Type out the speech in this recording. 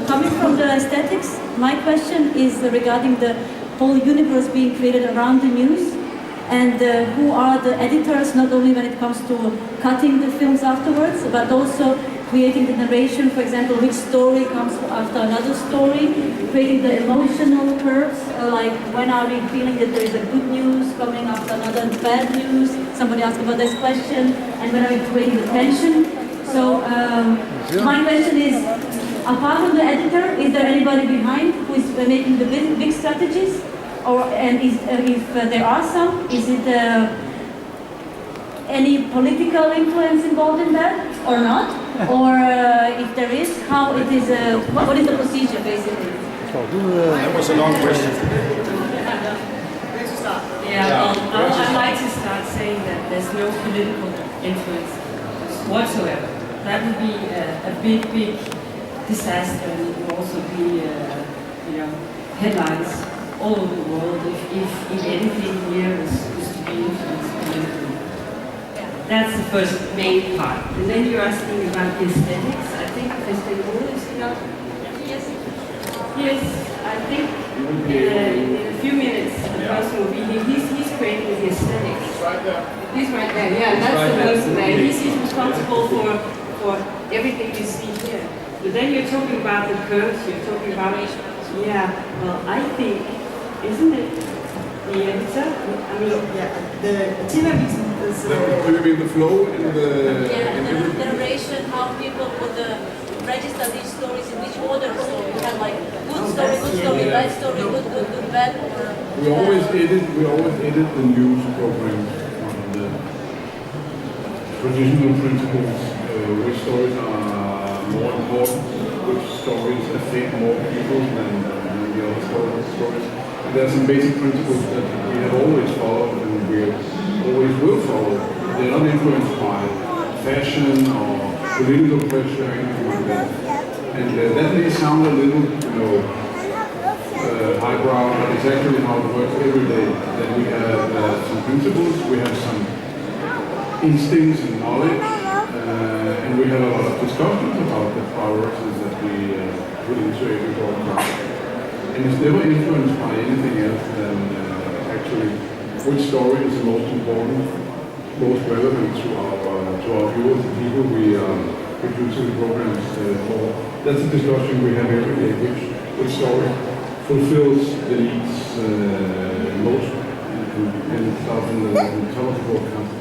coming from the aesthetics, my question is regarding the whole universe being created around the news, and who are the editors, not only when it comes to cutting the films afterwards, but also creating the narration, for example, which story comes after another story, creating the emotional curves, like when are we feeling that there is a good news coming after another bad news, somebody asked about this question, and when are we creating the tension. So my question is, apart from the editor, is there anybody behind who is making the big strategies? And if there are some, is it any political influence involved in that or not? Or if there is, how it is, what is the procedure basically? That was a long question. Yeah, well, I'd like to start saying that there's no political influence whatsoever. That would be a big disaster, and it would also be, headlines all over the world if anything here is to be influenced politically. That's the first main part. And then you're asking about the aesthetics. I think Mr. Ole is here. Yes. Yes, I think in a few minutes the person will be here. He's creating the aesthetics. He's right there. He's right there, yeah, that's right, the person there. He's responsible for everything you see here. But then you're talking about the curves, you're talking about, well, I think, isn't it the editor? I mean, the TV is... You mean the flow in the... the narration, how people would register these stories in which order, so you have like good story, bad story, good, bad, or... We always edit the news programs on the traditional principles, which stories are more important, which stories affect more people than the other stories. And there are some basic principles that we have always followed and we always will follow. They're not influenced by fashion or political pressure or anything like that. And that may sound a little, highbrow, but it's actually how it works every day. That we have some principles, we have some instincts and knowledge, and we have a lot of discussions about the priorities that we put into every broadcast. And it's never influenced by anything else than actually which story is the most important, most relevant to our viewers, the people we are producing the programs for. That's a discussion we have every day, which story fulfills the needs most and stuff in the television broadcast.